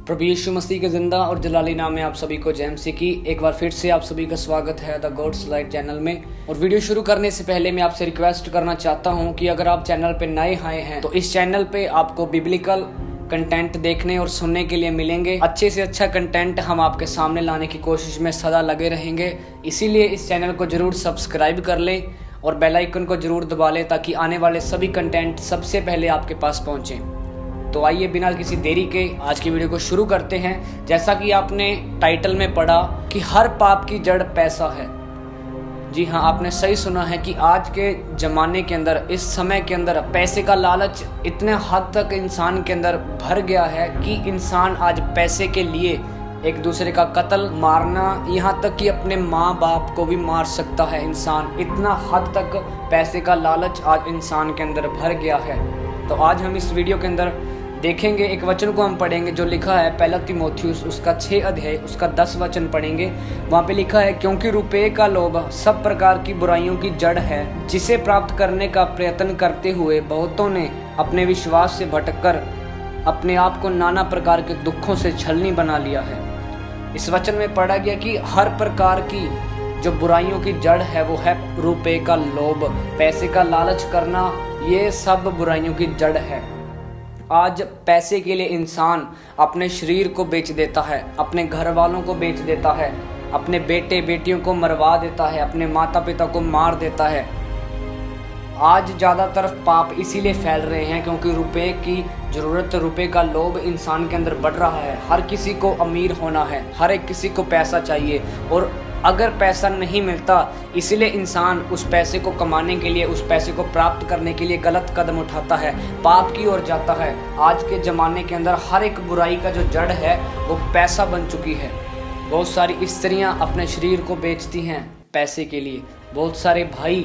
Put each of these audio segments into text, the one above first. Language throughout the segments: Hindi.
प्रभु यीशु मसीह के जिंदा और जलाली नाम में आप सभी को जय मसीह की एक बार फिर से आप सभी का स्वागत है द गॉड्स लाइट चैनल में। और वीडियो शुरू करने से पहले मैं आपसे रिक्वेस्ट करना चाहता हूं कि अगर आप चैनल पे नए आए हैं तो इस चैनल पे आपको बिब्लिकल कंटेंट देखने और सुनने के लिए मिलेंगे। अच्छे से अच्छा कंटेंट हम आपके सामने लाने की कोशिश में सदा लगे रहेंगे, इसीलिए इस चैनल को जरूर सब्सक्राइब कर लें और बेल आइकन को जरूर दबा लें ताकि आने वाले सभी कंटेंट सबसे पहले आपके पास पहुंचे। तो आइए बिना किसी देरी के आज की वीडियो को शुरू करते हैं। जैसा कि आपने टाइटल में पढ़ा कि हर पाप की जड़ पैसा है। जी हाँ, आपने सही सुना है कि आज के ज़माने के अंदर, इस समय के अंदर पैसे का लालच इतने हद तक इंसान के अंदर भर गया है कि इंसान आज पैसे के लिए एक दूसरे का कत्ल, मारना, यहाँ तक कि अपने माँ बाप को भी मार सकता है इंसान। इतना हद तक पैसे का लालच आज इंसान के अंदर भर गया है। तो आज हम इस वीडियो के अंदर देखेंगे, एक वचन को हम पढ़ेंगे जो लिखा है पहला तीमुथियुस उसका 6 अध्याय उसका 10 वचन पढ़ेंगे। वहाँ पे लिखा है, क्योंकि रुपये का लोभ सब प्रकार की बुराइयों की जड़ है, जिसे प्राप्त करने का प्रयत्न करते हुए बहुतों ने अपने विश्वास से भटककर अपने आप को नाना प्रकार के दुखों से छलनी बना लिया है। इस वचन में पढ़ा गया कि हर प्रकार की जो बुराइयों की जड़ है वो है रुपये का लोभ, पैसे का लालच करना, ये सब बुराइयों की जड़ है। आज पैसे के लिए इंसान अपने शरीर को बेच देता है, अपने घर वालों को बेच देता है, अपने बेटे बेटियों को मरवा देता है, अपने माता पिता को मार देता है। आज ज़्यादातर पाप इसीलिए फैल रहे हैं क्योंकि रुपए की ज़रूरत, रुपए का लोभ इंसान के अंदर बढ़ रहा है। हर किसी को अमीर होना है, हर एक किसी को पैसा चाहिए, और अगर पैसा नहीं मिलता इसीलिए इंसान उस पैसे को कमाने के लिए, उस पैसे को प्राप्त करने के लिए गलत कदम उठाता है, पाप की ओर जाता है। आज के ज़माने के अंदर हर एक बुराई का जो जड़ है वो पैसा बन चुकी है। बहुत सारी स्त्रियां अपने शरीर को बेचती हैं पैसे के लिए, बहुत सारे भाई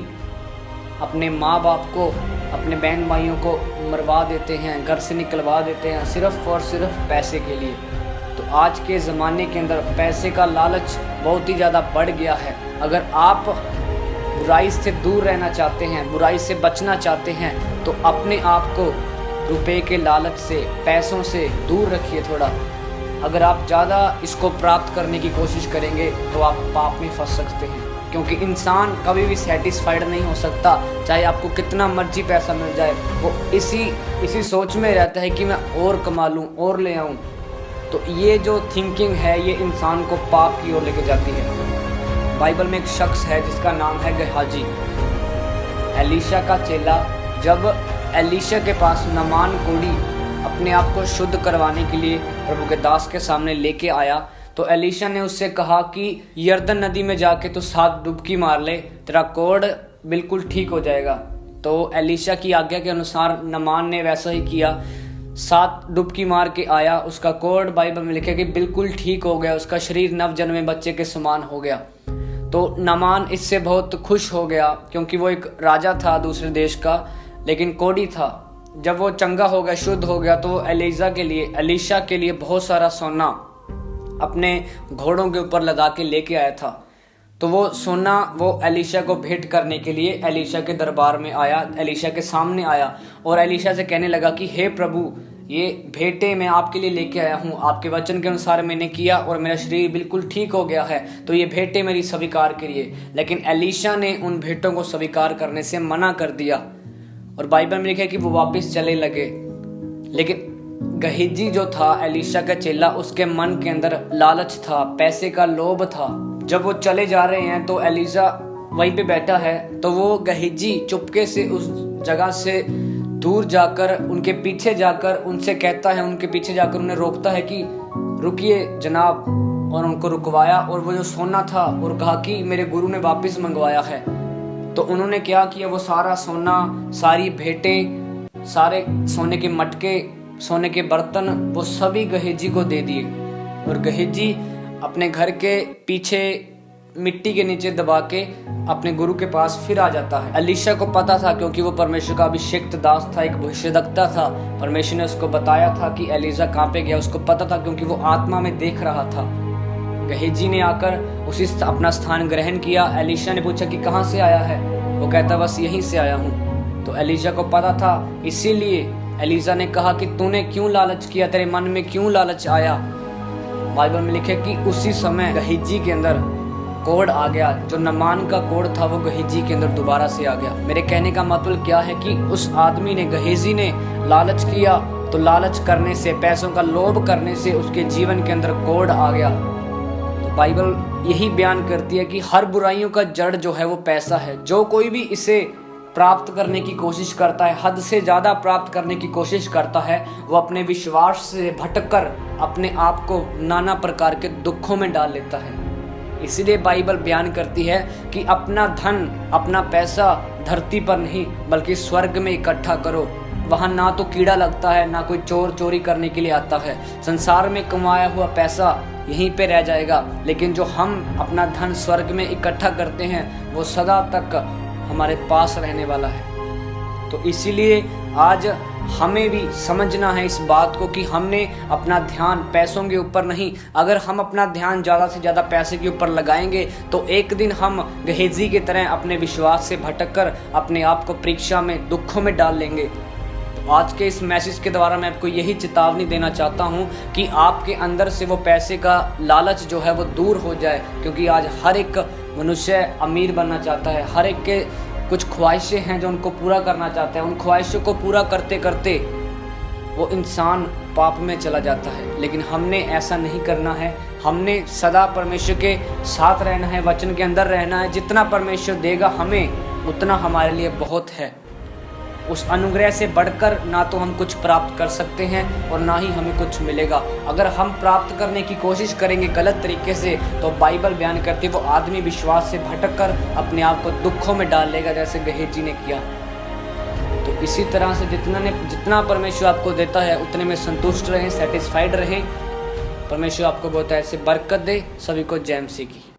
अपने माँ बाप को, अपने बहन भाइयों को मरवा देते हैं, घर से निकलवा देते हैं सिर्फ और सिर्फ पैसे के लिए। तो आज के ज़माने के अंदर पैसे का लालच बहुत ही ज़्यादा बढ़ गया है। अगर आप बुराई से दूर रहना चाहते हैं, बुराई से बचना चाहते हैं, तो अपने आप को रुपए के लालच से, पैसों से दूर रखिए थोड़ा। अगर आप ज़्यादा इसको प्राप्त करने की कोशिश करेंगे तो आप पाप में फंस सकते हैं, क्योंकि इंसान कभी भी सेटिस्फाइड नहीं हो सकता। चाहे आपको कितना मर्जी पैसा मिल जाए, वो इसी सोच में रहता है कि मैं और कमा लूँ और ले आऊँ। तो ये जो थिंकिंग है ये इंसान को पाप की ओर लेके जाती है। बाइबल में एक शख्स है जिसका नाम है गेहाजी, एलीशा का चेला। जब एलीशा के पास नामान कोढ़ी अपने आप को शुद्ध करवाने के लिए प्रभु के दास के सामने लेके आया, तो एलीशा ने उससे कहा कि यरदन नदी में जाके तो 7 डुबकी मार ले, तेरा कोढ़ बिल्कुल ठीक हो जाएगा। तो एलीशा की आज्ञा के अनुसार नामान ने वैसा ही किया, 7 डुबकी मार के आया। उसका कोढ़ बाइबल में लिखा कि बिल्कुल ठीक हो गया, उसका शरीर नवजन्मे बच्चे के समान हो गया। तो नामान इससे बहुत खुश हो गया क्योंकि वो एक राजा था दूसरे देश का, लेकिन कोढ़ी था। जब वो चंगा हो गया, शुद्ध हो गया, तो वो एलीशा के लिए बहुत सारा सोना अपने घोड़ों के ऊपर लगा के लेके आया था। तो वो सोना वो एलीशा को भेंट करने के लिए एलीशा के दरबार में आया, एलीशा के सामने आया और एलीशा से कहने लगा कि हे प्रभु, ये भेंटें मैं आपके लिए लेके आया हूँ, आपके वचन के अनुसार मैंने किया और मेरा शरीर बिल्कुल ठीक हो गया है, तो ये भेंटें मेरी स्वीकार करिए। लेकिन एलीशा ने उन भेंटों को स्वीकार करने से मना कर दिया और बाइबल में लिखा है कि वो वापस चले लगे। लेकिन गेहाजी जो था एलीशा का चेला, उसके मन के अंदर लालच था, पैसे का लोभ था। जब वो चले जा रहे हैं तो एलीशा वहीं पे बैठा है, तो वो गेहाजी चुपके से उस जगह से दूर जाकर उनके पीछे जाकर उनसे कहता है, उनके पीछे जाकर उन्हें रोकता है कि रुकिए जनाब, और उनको रुकवाया और वो जो सोना था और कहा कि मेरे गुरु ने वापस मंगवाया है। तो उन्होंने क्या किया, वो सारा सोना, सारी भेंटें, सारे सोने के मटके, सोने के बर्तन, वो सभी गेहाजी को दे दिए। और गेहाजी अपने घर के पीछे मिट्टी के नीचे दबा के अपने गुरु के पास फिर आ जाता है। एलीशा को पता था क्योंकि वो परमेश्वर का अभिषिक्त दास था, एक भविष्यवक्ता था। परमेश्वर ने उसको बताया था कि एलीशा कहाँ पे गया, उसको पता था क्योंकि वो आत्मा में देख रहा था। गेहाजी ने आकर उसी अपना स्थान ग्रहण किया। एलीशा ने पूछा कि कहाँ से आया है, वो कहता बस यहीं से आया हूँ। तो एलीशा को पता था, इसीलिए एलिशा ने कहा कि तूने क्यों लालच किया, तेरे मन में क्यों लालच आया। बाइबल में लिखे कि उसी समय गहीजी के अंदर कोढ़ आ गया, जो नामान का कोढ़ था वो गहीजी के अंदर दोबारा से आ गया। मेरे कहने का मतलब क्या है कि उस आदमी ने, गहेजी ने लालच किया, तो लालच करने से, पैसों का लोभ करने से उसके जीवन के अंदर कोढ़ आ गया। तो बाइबल यही बयान करती है कि हर बुराइयों का जड़ जो है वो पैसा है। जो कोई भी इसे प्राप्त करने की कोशिश करता है, हद से ज़्यादा प्राप्त करने की कोशिश करता है, वो अपने विश्वास से भटककर अपने आप को नाना प्रकार के दुखों में डाल लेता है। इसीलिए बाइबल बयान करती है कि अपना धन, अपना पैसा धरती पर नहीं बल्कि स्वर्ग में इकट्ठा करो। वहाँ ना तो कीड़ा लगता है, ना कोई चोर चोरी करने के लिए आता है। संसार में कमाया हुआ पैसा यहीं पे रह जाएगा, लेकिन जो हम अपना धन स्वर्ग में इकट्ठा करते हैं वो सदा तक हमारे पास रहने वाला है। तो इसीलिए आज हमें भी समझना है इस बात को कि हमने अपना ध्यान पैसों के ऊपर नहीं, अगर हम अपना ध्यान ज़्यादा से ज़्यादा पैसे के ऊपर लगाएंगे तो एक दिन हम गहेजी की तरह अपने विश्वास से भटककर अपने आप को परीक्षा में, दुखों में डाल लेंगे। तो आज के इस मैसेज के द्वारा मैं आपको यही चेतावनी देना चाहता हूँ कि आपके अंदर से वो पैसे का लालच जो है वो दूर हो जाए, क्योंकि आज हर एक मनुष्य अमीर बनना चाहता है। हर एक के कुछ ख्वाहिशें हैं जो उनको पूरा करना चाहते हैं। उन ख्वाहिशों को पूरा करते करते वो इंसान पाप में चला जाता है, लेकिन हमने ऐसा नहीं करना है। हमने सदा परमेश्वर के साथ रहना है, वचन के अंदर रहना है। जितना परमेश्वर देगा हमें, उतना हमारे लिए बहुत है। उस अनुग्रह से बढ़कर ना तो हम कुछ प्राप्त कर सकते हैं और ना ही हमें कुछ मिलेगा। अगर हम प्राप्त करने की कोशिश करेंगे गलत तरीके से, तो बाइबल बयान करती है वो आदमी विश्वास से भटककर अपने आप को दुखों में डाल लेगा, जैसे गहेजी ने किया। तो इसी तरह से जितना परमेश्वर आपको देता है उतने में संतुष्ट रहें, सेटिस्फाइड रहें। परमेश्वर आपको बहुत ऐसे बरकत दे। सभी को जय मसीह की।